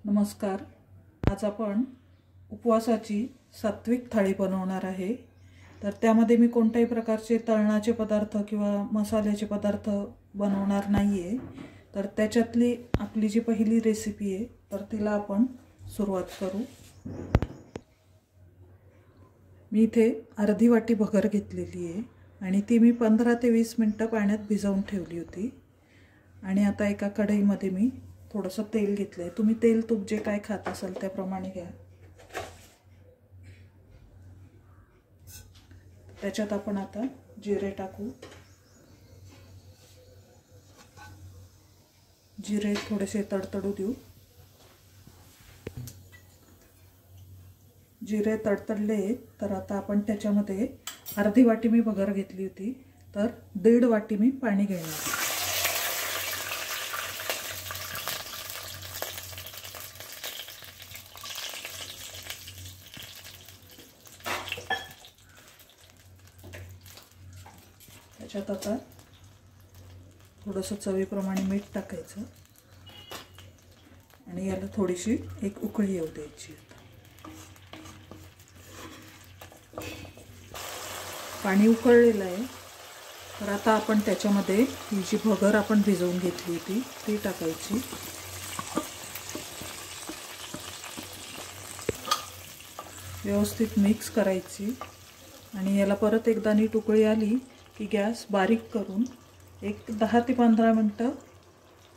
नमस्कार। आज आपण उपवासाची सात्विक थाळी बनवणार आहे। तर त्यामध्ये मी कोणत्याही प्रकारचे तळणाचे पदार्थ किंवा मसाल्याचे पदार्थ बनवणार नाहीये। तर त्याच्यातली आपली जी पहिली रेसिपी आहे तर तिला आपण सुरुवात करू। मी इथे अर्धी वाटी भगर घेतलेली आहे आणि ती मी 15 ते 20 मिनिटं पाण्यात भिजवून ठेवली होती। आणि आता एका कढईमध्ये मी थोडंसं तेल घेतलंय। तुम्ही तेल तूप जे काय खात असाल त्याप्रमाणे घ्या। त्याच्यात आपण आता जिरे टाकू। जिरे थोडेसे तडतडू देऊ। जिरे तडतडले तर आता आपण त्याच्यामध्ये अर्धी वाटी मी भगर घेतली होती तर 1.5 वाटी मी पाणी घेणार। त्याच्यात आता थोडंसं चवीप्रमाणे मीठ टाकायचं आणि याला थोडीशी एक उकळी येऊ द्यायची। पाणी उकळलेलं आहे तर आता आपण त्याच्यामध्ये ही जी भगर आपण भिजवून घेतली होती ती टाकायची। व्यवस्थित मिक्स करायची आणि याला परत एकदा नीट उकळी आली की गॅस बारीक करून एक 10 ते 15 मिनिटं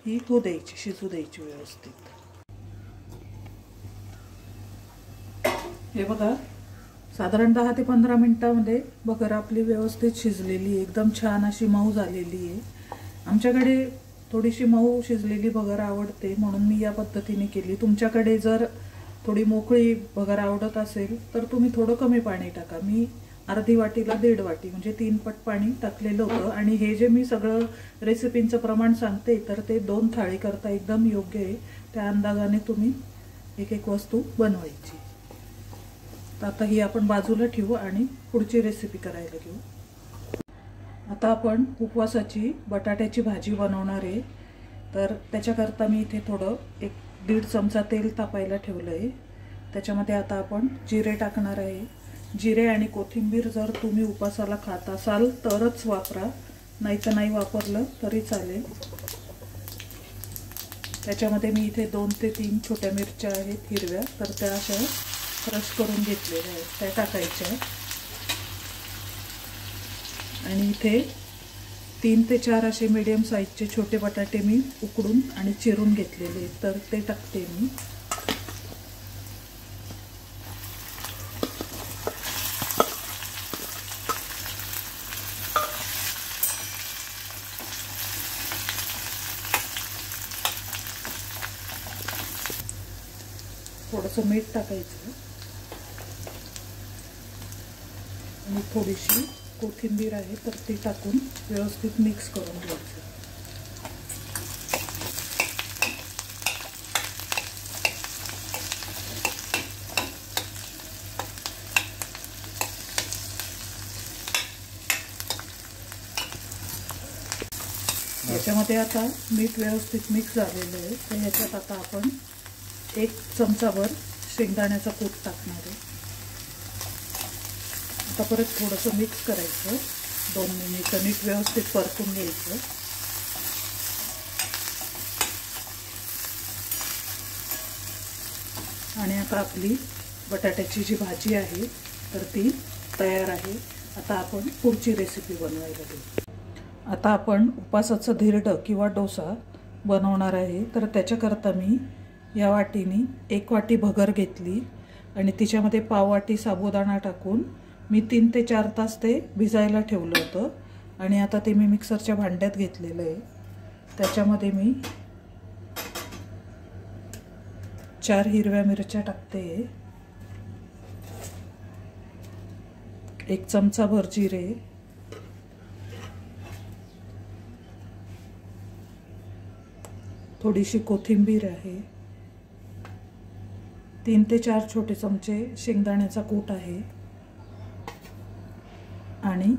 ही होऊ द्यायची, शिजू द्यायची व्यवस्थित। हे बघा, साधारण 10 ते 15 मिनिटांमध्ये भगर आपली व्यवस्थित शिजलेली आहे, एकदम छान अशी मऊ झालेली आहे। आमच्याकडे थोडीशी मऊ शिजलेली भगर आवडते म्हणून मी या पद्धतीने केली। तुमच्याकडे जर थोडी मोकळी भगर आवडत असेल तर तुम्ही थोडं कमी पाणी टाका। मी अर्धी वाटीला 1.5 वाटी म्हणजे 3 पट पाणी टाकलेलं होतं। आणि हे जे मी सगळं रेसिपींचं प्रमाण सांगते तर ते 2 थाळी करता एकदम योग्य आहे। त्या अंदाजाने तुम्ही एक एक वस्तू बनवायची। तर आता ही आपण बाजूला ठेवू आणि पुढची रेसिपी करायला घेऊ। आता आपण उपवासाची बटाट्याची भाजी बनवणार आहे। तर त्याच्याकरता मी इथे थोडं 1-1.5 चमचा तेल तापायला ठेवलं आहे। त्याच्यामध्ये आता आपण जिरे टाकणार आहे। जिरे आणि कोथिंबीर जर तुम्ही उपवासाला खात असाल तरच वापरा, नाही तर नाही वापरलं तरी चालेल। त्याच्यामध्ये मी इथे 2 ते 3 छोट्या मिरच्या आहेत हिरव्या, तर त्या अशा क्रश करून घेतलेल्या आहेत, त्या टाकायच्या। आणि इथे 3 ते 4 असे मीडियम साईजचे छोटे बटाटे मी उकडून आणि चिरून घेतलेले आहेत, तर ते टाकते मी। थोडंसं मीठ टाकायचं आणि थोडीशी कोथिंबीर आहे तर ती टाकून व्यवस्थित मिक्स करून घ्यायचं। याच्यामध्ये आता मीठ व्यवस्थित मिक्स झालेलं आहे तर ह्याच्यात आता आपण 1 चमचाभर शेंगदाण्याचा कूट टाकणार आहे। आता परत थोडंसं मिक्स करायचं, 2 मिनिटं नीट व्यवस्थित परतून घ्यायचं। आणि आता आपली बटाट्याची जी भाजी आहे तर ती तयार आहे। आता आपण पुढची रेसिपी बनवायला घेऊ। आता आपण उपवासाचं धिरडं किंवा डोसा बनवणार आहे। तर त्याच्याकरता मी या वाटीने 1 वाटी भगर घेतली आणि तिच्यामध्ये पाव वाटी साबुदाणा टाकून मी 3 ते 4 तास ते भिजायला ठेवलं होतं। आणि आता ते मी मिक्सरच्या भांड्यात घेतलेलं आहे। त्याच्यामध्ये मी 4 हिरव्या मिरच्या टाकते, 1 चमचाभर जिरे, थोडीशी कोथिंबीर आहे, 3 ते 4 छोटे चमचे शेंगदाण्याचा कूट आहे आणि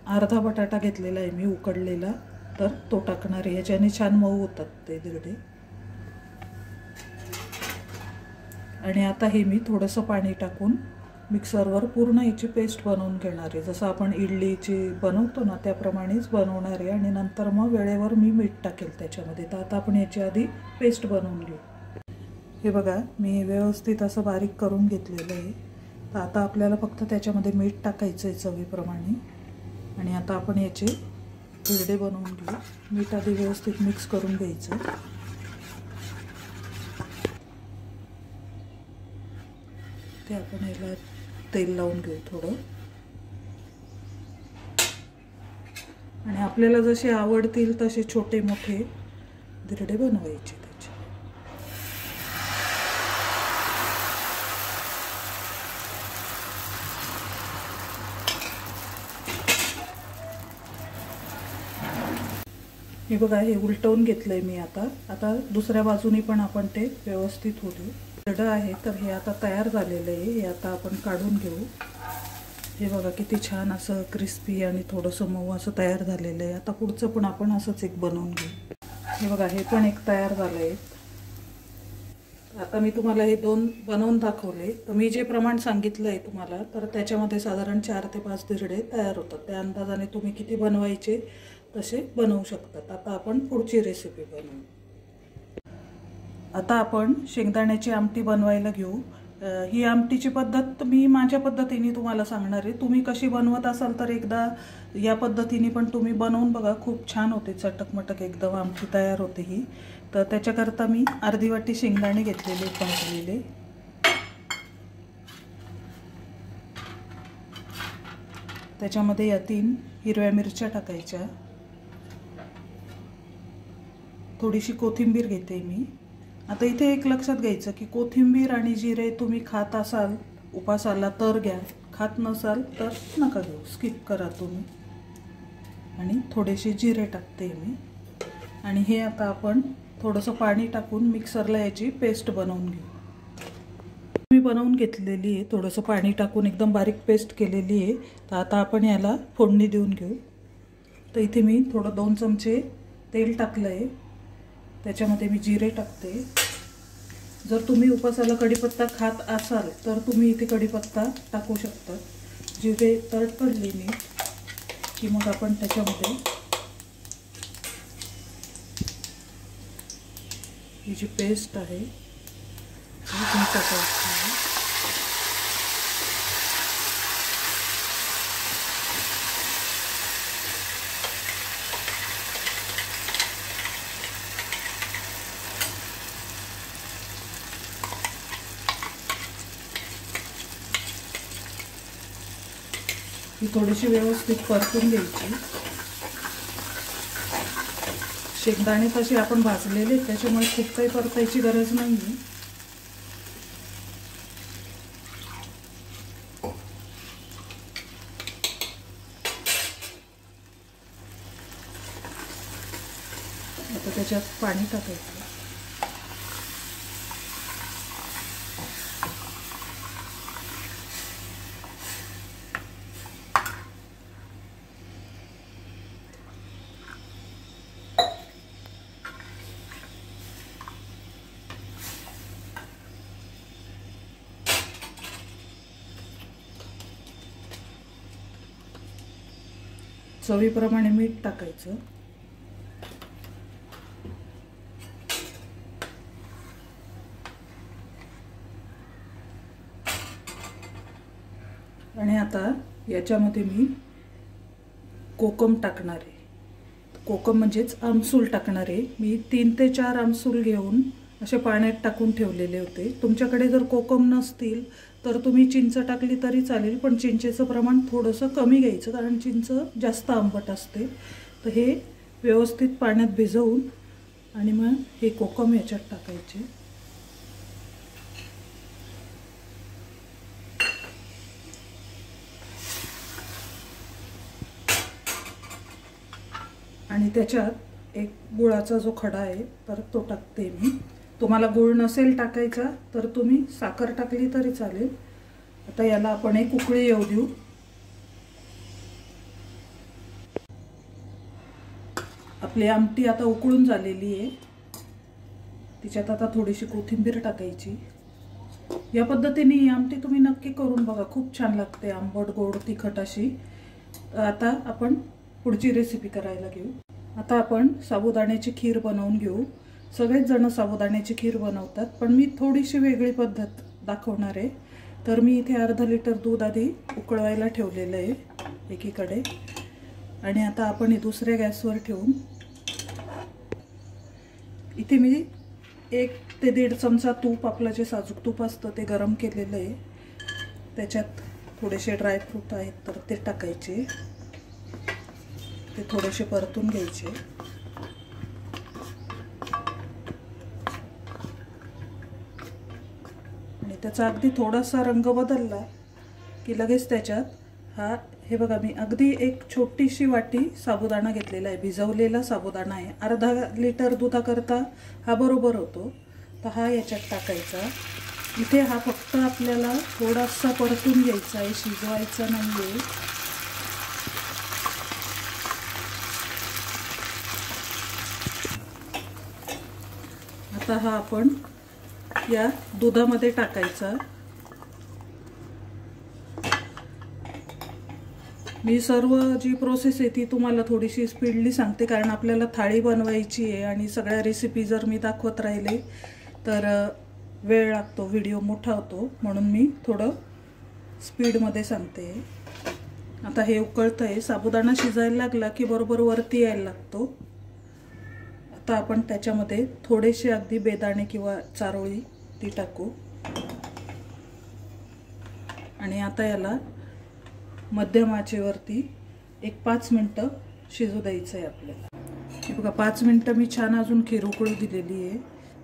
अर्धा बटाटा घेतलेला आहे मी उकडलेला, तर तो टाकणार आहे। याच्याने छान मऊ होतात ते धिरडे। आणि आता हे मी थोडंसं पाणी टाकून मिक्सरवर पूर्ण याची पेस्ट बनवून घेणार आहे. जसं आपण इडलीची बनवतो ना त्याप्रमाणेच बनवणार आहे. आणि नंतर मग वेळेवर मी मीठ टाकेल त्याच्यामध्ये. तर आता आपण याची आधी पेस्ट बनवून घेऊ. हे बघा मी व्यवस्थित असं बारीक करून घेतलेलं आहे. तर आता आपल्याला फक्त त्याच्यामध्ये मीठ टाकायचं आहे चवीप्रमाणे. आणि आता आपण याचे धिरडे बनवून घेऊ. मीठ आधी व्यवस्थित मिक्स करून घ्यायचं. ते आपण याला तेल लावून घेऊ थोडं. आणि आपल्याला जसे आवडतील तसे छोटे मोठे धिरडे बनवायचे त्याचे. हे बघा हे उलटवून घेतलंय मी. आता दुसऱ्या बाजूने पण आपण ते व्यवस्थित होऊ देऊ. धिरडं आहे तर हे आता तयार झालेलं आहे. हे आता आपण काढून घेऊ. हे बघा किती छान असं क्रिस्पी आणि थोडंसं मऊ असं तयार झालेलं आहे. आता पुढचं पण आपण असंच एक बनवून घेऊ. हे बघा हे पण एक तयार झालं आहे. आता मी तुम्हाला हे 2 बनवून दाखवले. तर मी जे प्रमाण सांगितलं आहे तुम्हाला तर त्याच्यामध्ये साधारण 4 ते 5 धिरडे तयार होतात. त्या अंदाजाने तुम्ही किती बनवायचे तसे बनवू शकतात. आता आपण पुढची रेसिपी बनवू. आता आपण शेंगदाण्याची आमटी बनवायला घेऊ. ही आमटीची पद्धत मी माझ्या पद्धतीने तुम्हाला सांगणार आहे. तुम्ही कशी बनवत असाल तर एकदा या पद्धतीने पण तुम्ही बनवून बघा. खूप छान होते, चटकमटक एकदम आमटी तयार होते ही. तर त्याच्याकरता मी अर्धी वाटी शेंगदाणे घेतलेले भाजलेले. त्याच्यामध्ये या 3 हिरव्या मिरच्या टाकायच्या. थोडीशी कोथिंबीर घेते मी. आता इथे एक लक्षात घ्यायचं की कोथिंबीर आणि जिरे तुम्ही खात असाल उपासाला तर घ्या, खात नसाल तर नका घेऊ, स्किप करा तुम्ही. आणि थोडेसे जिरे टाकते मी. आणि हे आता आपण थोडंसं पाणी टाकून मिक्सरला याची पेस्ट बनवून घेऊ. मी बनवून घेतलेली आहे. थोडंसं पाणी टाकून एकदम बारीक पेस्ट केलेली आहे. तर आता आपण याला फोडणी देऊन घेऊ. तर इथे मी थोडं 2 चमचे तेल टाकलं आहे. त्याच्यामध्ये मी जिरे टाकते. जर तुम्ही उपासाला कढीपत्ता खात असाल तर तुम्ही इथे कढीपत्ता टाकू शकता. जिरे तडतडले मी की मग आपण त्याच्यामध्ये ही जी पेस्ट आहे ती टाकायची. ही थोडीशी व्यवस्थित परतून घ्यायची. शेंगदाणे तसे आपण भाजलेले त्याच्यामुळे खूप काही परतायची गरज नाही. आता त्याच्यात पाणी टाकायचं. चवीप्रमाणे मीठ टाकायचं. आणि आता याच्यामध्ये मी कोकम टाकणार आहे. कोकम म्हणजेच आमसूल टाकणार आहे. मी 3 ते 4 आमसूल घेऊन असे पाण्यात टाकून ठेवलेले होते. तुमच्याकडे जर कोकम नसतील तर तुम्ही चिंच टाकली तरी चालेल, पण चिंचेचं प्रमाण थोडंसं कमी घ्यायचं कारण चिंच जास्त आंबट असते. तर हे व्यवस्थित पाण्यात भिजवून आणि मग हे कोकम याच्यात टाकायचे. आणि त्याच्यात एक गुळाचा जो खडा आहे तर तो टाकते मी. तुम्हाला गुळ नसेल टाकायचा तर तुम्ही साखर टाकली तरी चालेल. आता याला आपण एक उकळी येऊ देऊ. आपली आमटी आता उकळून झालेली आहे. तिच्यात आता थोडीशी कोथिंबीर टाकायची. या पद्धतीने ही आमटी तुम्ही नक्की करून बघा, खूप छान लागते, आंबट गोड तिखट अशी. आता आपण पुढची रेसिपी करायला घेऊ. आता आपण साबुदाण्याची खीर बनवून घेऊ. सगळेच जण साबुदाण्याची खीर बनवतात, पण मी थोडीशी वेगळी पद्धत दाखवणार आहे. तर मी इथे अर्धा लिटर दूध आधी उकळवायला ठेवलेलं आहे एकीकडे, आणि आता आपण हे दुसऱ्या गॅसवर ठेवून इथे मी 1 ते 1.5 चमचा तूप, आपलं जे साजूक तूप असतं ते गरम केलेलं आहे. त्याच्यात थोडेसे ड्रायफ्रूट आहेत तर ते टाकायचे, ते थोडेसे परतून घ्यायचे. आणि त्याचा अगदी थोडासा रंग बदलला की लगेच त्याच्यात हे बघा, मी अगदी एक छोटीशी वाटी साबुदाणा घेतलेला आहे, भिजवलेला साबुदाणा आहे. अर्धा लिटर दुधाकरता हा बरोबर होतो. तर हा याच्यात टाकायचा. इथे हा फक्त आपल्याला थोडासा परतून घ्यायचा आहे, शिजवायचा नाही आहे. आता हा आपण या दुधामध्ये टाकायचा. मी सर्व जी प्रोसेस आहे ती तुम्हाला थोडीशी स्पीडली सांगते, कारण आपल्याला थाळी बनवायची आहे आणि सगळ्या रेसिपी जर मी दाखवत राहिले तर वेळ लागतो, व्हिडिओ मोठा होतो, म्हणून मी थोडं स्पीडमध्ये सांगते. आता हे उकळतं आहे. साबुदाणा शिजायला लागला की बरोबर वरती यायला लागतो. आता आपण त्याच्यामध्ये थोडेसे अगदी बेदाणे किंवा चारोळी ती टाकू, आणि आता याला मध्यम आचेवरती 5 मिनिटं शिजू द्यायचं आहे आपल्याला. हे बघा, 5 मिनिटं मी छान अजून खीर उकळू दिलेली आहे.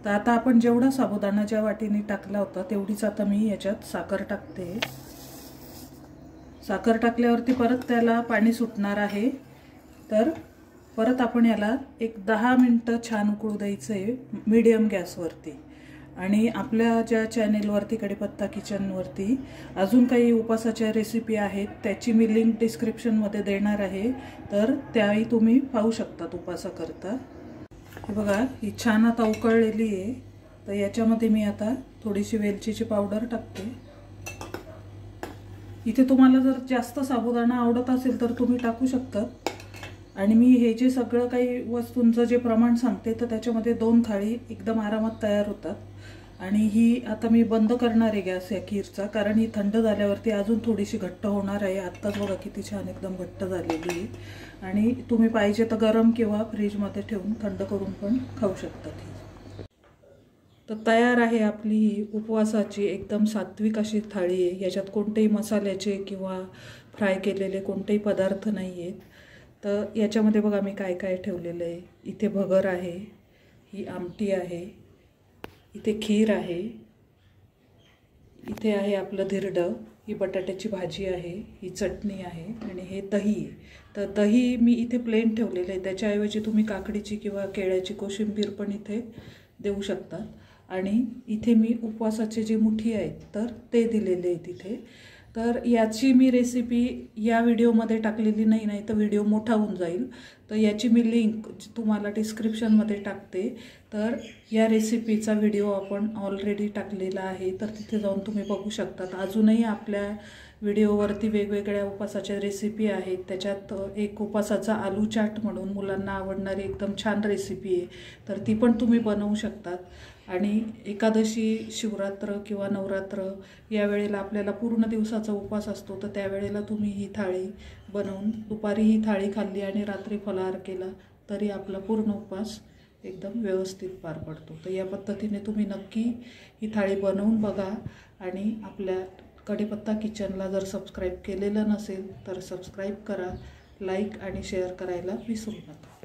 तर आता आपण जेवढा साबुदाणा ज्या वाटीने टाकला होता तेवढीच आता मी याच्यात साखर टाकते. साखर टाकल्यावरती परत त्याला पाणी सुटणार आहे. तर परत आपण याला 10 मिनिटं छान उकळू द्यायचं आहे मीडियम गॅसवरती. आणि आपल्या ज्या चॅनेलवरती कढीपत्ता किचनवरती अजून काही उपासाच्या रेसिपी आहेत, त्याची मी लिंक डिस्क्रिप्शनमध्ये देणार आहे, तर त्याही तुम्ही पाहू शकतात उपासाकरता. हे बघा, ही छान आता उकळलेली आहे. तर याच्यामध्ये मी आता थोडीशी वेलचीची पावडर टाकते. इथे तुम्हाला जर जास्त साबुदाणा आवडत असेल तर तुम्ही टाकू शकता. आणि मी हे जे सगळं काही वस्तूंचं जे प्रमाण सांगते तर त्याच्यामध्ये 2 थाळी एकदम आरामात तयार होतात. आणि ही आता मी बंद करणार आहे गॅस या खीरचा, कारण ही थंड झाल्यावरती अजून थोडीशी घट्ट होणार आहे. आत्ताच बघा किती छान एकदम घट्ट झालेली आहे. आणि तुम्ही पाहिजे तर गरम किंवा फ्रीजमध्ये ठेवून थंड करून पण खाऊ शकता. तर तयार आहे आपली ही उपवासाची एकदम सात्विक अशी थाळी आहे. याच्यात कोणतेही मसाल्याचे किंवा फ्राय केलेले कोणतेही पदार्थ नाही आहेत. तर याच्यामध्ये बघा मी काय काय ठेवलेलं आहे. इथे भगर आहे, ही आमटी आहे, इथे खीर आहे, इथे आहे आपलं धिरडं, ही बटाट्याची भाजी आहे, ही चटणी आहे, आणि हे दही आहे. तर दही मी इथे प्लेन ठेवलेलं आहे. त्याच्याऐवजी तुम्ही काकडीची किंवा केळ्याची कोशिंबीर पण इथे देऊ शकता. आणि इथे मी उपवासाचे जे मुठी आहेत तर ते दिलेले आहेत इथे. तर याची मी रेसिपी या व्हिडिओमध्ये टाकलेली नाही तर व्हिडिओ मोठा होऊन जाईल. तर याची मी लिंक तुम्हाला डिस्क्रिप्शनमध्ये टाकते. तर या रेसिपीचा व्हिडिओ आपण ऑलरेडी टाकलेला आहे, तर तिथे जाऊन तुम्ही बघू शकतात. अजूनही आपल्या व्हिडिओवरती वेगवेगळ्या उपासाच्या रेसिपी आहेत. त्याच्यात एक उपासाचा आलू चाट म्हणून मुलांना आवडणारी एकदम छान रेसिपी आहे, तर ती पण तुम्ही बनवू शकतात. आणि एकादशी, शिवरात्र किंवा नवरात्र या वेळेला आपल्याला पूर्ण दिवसाचा उपवास असतो, तर त्यावेळेला तुम्ही ही थाळी बनवून दुपारी ही थाळी खाल्ली आणि रात्री फलाहार केला तरी आपला पूर्ण उपवास एकदम व्यवस्थित पार पडतो. तर या पद्धतीने तुम्ही नक्की ही थाळी बनवून बघा. आणि आपल्या कढीपत्ता किचनला जर सबस्क्राईब केलेलं नसेल तर सबस्क्राईब करा, लाईक आणि शेअर करायला विसरू नका.